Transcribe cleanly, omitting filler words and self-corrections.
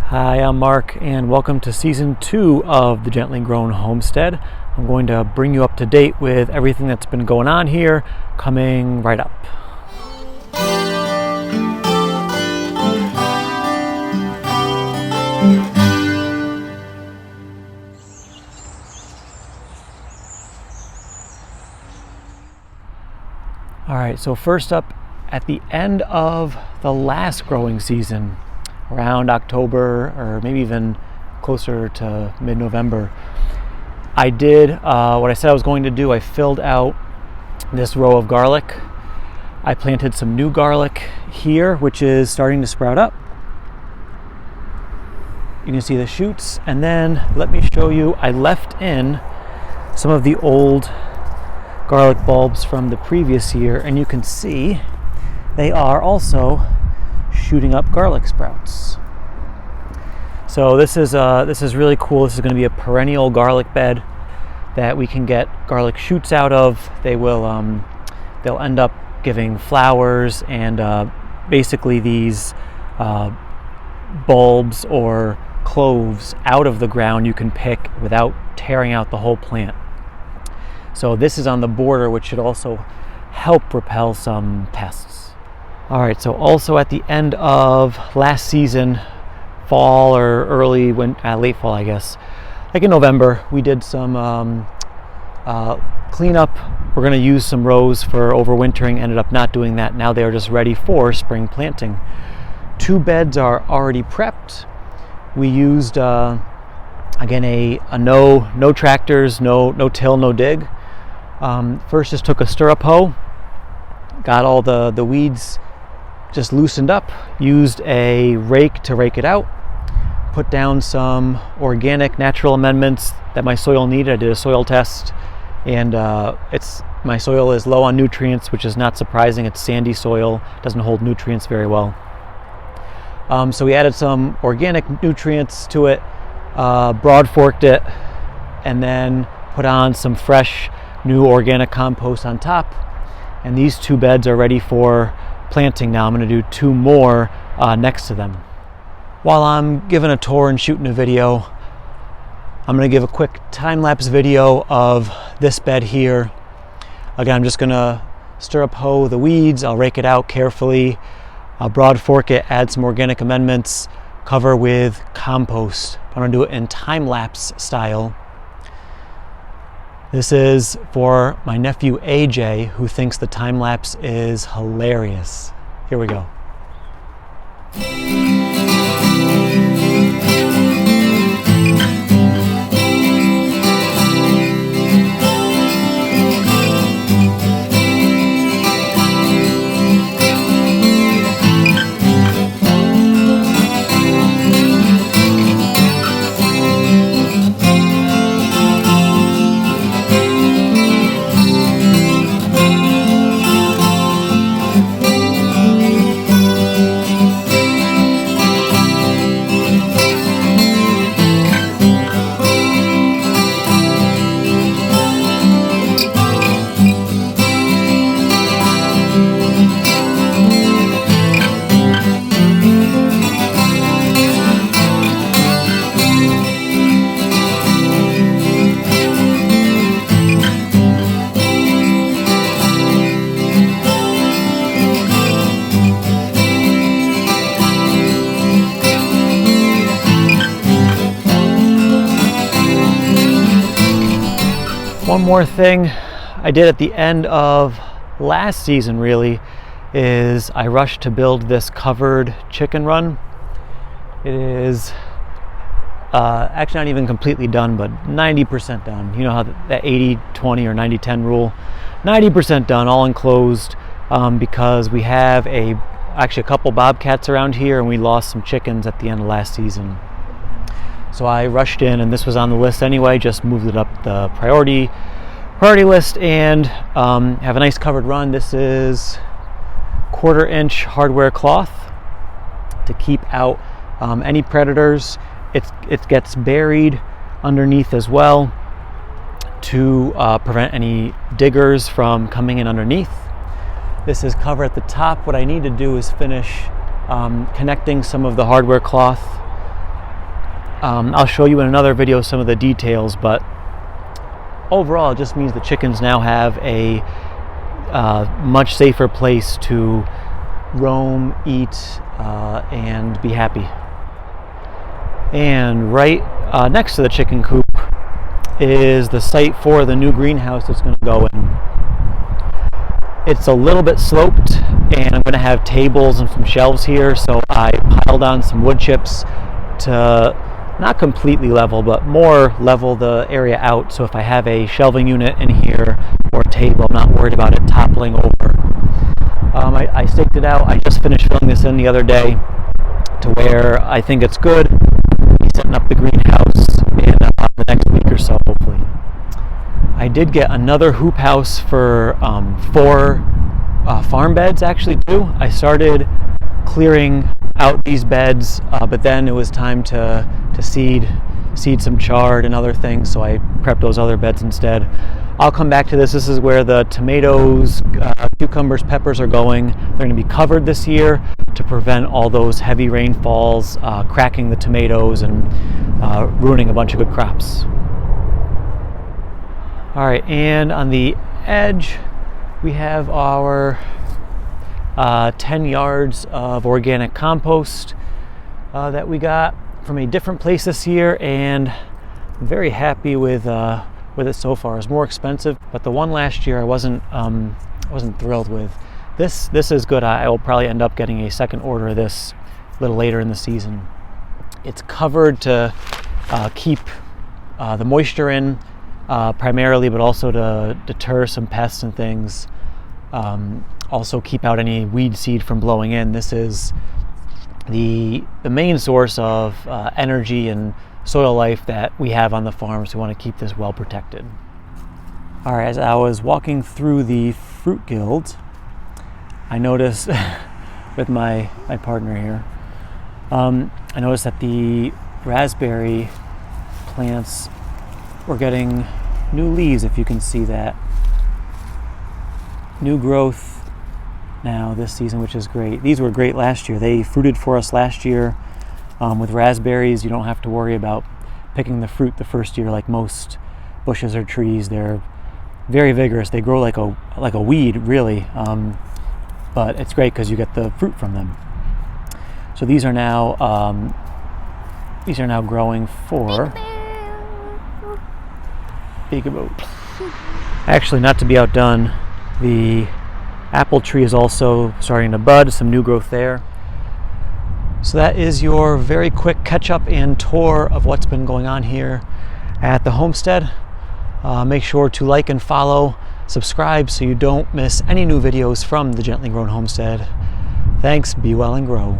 Hi, I'm Mark, and welcome to Season 2 of the Gently Grown Homestead. I'm going to bring you up to date with everything that's been going on here, coming right up. Alright, so first up, at the end of the last growing season, around October or maybe even closer to mid-November, I did what I said I was going to do. I filled out this row of garlic. I planted some new garlic here, which is starting to sprout up. You can see the shoots, and then let me show you, I left in some of the old garlic bulbs from the previous year, and you can see they are also shooting up garlic sprouts. So this is really cool. This is going to be a perennial garlic bed that we can get garlic shoots out of. They'll end up giving flowers, and basically these bulbs or cloves out of the ground you can pick without tearing out the whole plant. So this is on the border, which should also help repel some pests. All right, so also at the end of last season, fall or early late fall, I guess, like in November, we did some cleanup. We're going to use some rows for overwintering. Ended up not doing that. Now they are just ready for spring planting. 2 beds are already prepped. We used again a no tractors, no till, no dig. First, just took a stirrup hoe, got all the weeds just loosened up, used a rake to rake it out, put down some organic natural amendments that my soil needed. I did a soil test, and my soil is low on nutrients, which is not surprising. It's sandy soil, doesn't hold nutrients very well. So we added some organic nutrients to it, broad forked it, and then put on some fresh new organic compost on top. And these 2 beds are ready for planting now. I'm going to do 2 more next to them. While I'm giving a tour and shooting a video, I'm going to give a quick time-lapse video of this bed here. Again, I'm just going to stirrup hoe the weeds. I'll rake it out carefully. I'll broad fork it, add some organic amendments, cover with compost. I'm going to do it in time-lapse style. This is for my nephew AJ, who thinks the time-lapse is hilarious. Here we go. One more thing I did at the end of last season really is I rushed to build this covered chicken run. It is actually not even completely done, but 90% done. You know how that 80-20 or 90-10 rule, 90% done, all enclosed, because we have actually a couple bobcats around here, and we lost some chickens at the end of last season. So I rushed in, and this was on the list anyway, just moved it up the priority list, and have a nice covered run. This is 1/4-inch hardware cloth to keep out any predators. It gets buried underneath as well to prevent any diggers from coming in underneath. This is cover at the top. What I need to do is finish connecting some of the hardware cloth I'll show you in another video some of the details, but overall it just means the chickens now have a much safer place to roam, eat, and be happy. And right next to the chicken coop is the site for the new greenhouse that's going to go in. It's a little bit sloped, and I'm going to have tables and some shelves here, so I piled on some wood chips to not completely level, but more level the area out, so if I have a shelving unit in here or a table, I'm not worried about it toppling over. I staked it out. I just finished filling this in the other day to where I think it's good. Be setting up the greenhouse in the next week or so, hopefully. I did get another hoop house for 4 farm beds actually too. I started clearing out these beds, but then it was time to seed some chard and other things, so I prepped those other beds instead. I'll come back to this. This is where the tomatoes, cucumbers, peppers are going. They're going to be covered this year to prevent all those heavy rainfalls cracking the tomatoes and ruining a bunch of good crops. All right, and on the edge we have our 10 yards of organic compost that we got from a different place this year, and I'm very happy with it so far. It's more expensive, but the one last year I wasn't thrilled with. This is good. I will probably end up getting a second order of this a little later in the season. It's covered to keep the moisture in primarily, but also to deter some pests and things. Also keep out any weed seed from blowing in. This is the main source of energy and soil life that we have on the farm, so we want to keep this well protected. All right, as I was walking through the fruit guild, I noticed with my partner here, I noticed that the raspberry plants were getting new leaves, if you can see that. New growth now this season, which is great. These were great last year. They fruited for us last year. With raspberries, you don't have to worry about picking the fruit the first year like most bushes or trees. They're very vigorous. They grow like a weed, really, but it's great because you get the fruit from them. So these are now growing for peekaboo. Actually, not to be outdone, the apple tree is also starting to bud. Some new growth there. So that is your very quick catch-up and tour of what's been going on here at the homestead. Make sure to like and follow, subscribe so you don't miss any new videos from the Gently Grown Homestead. Thanks, be well and grow.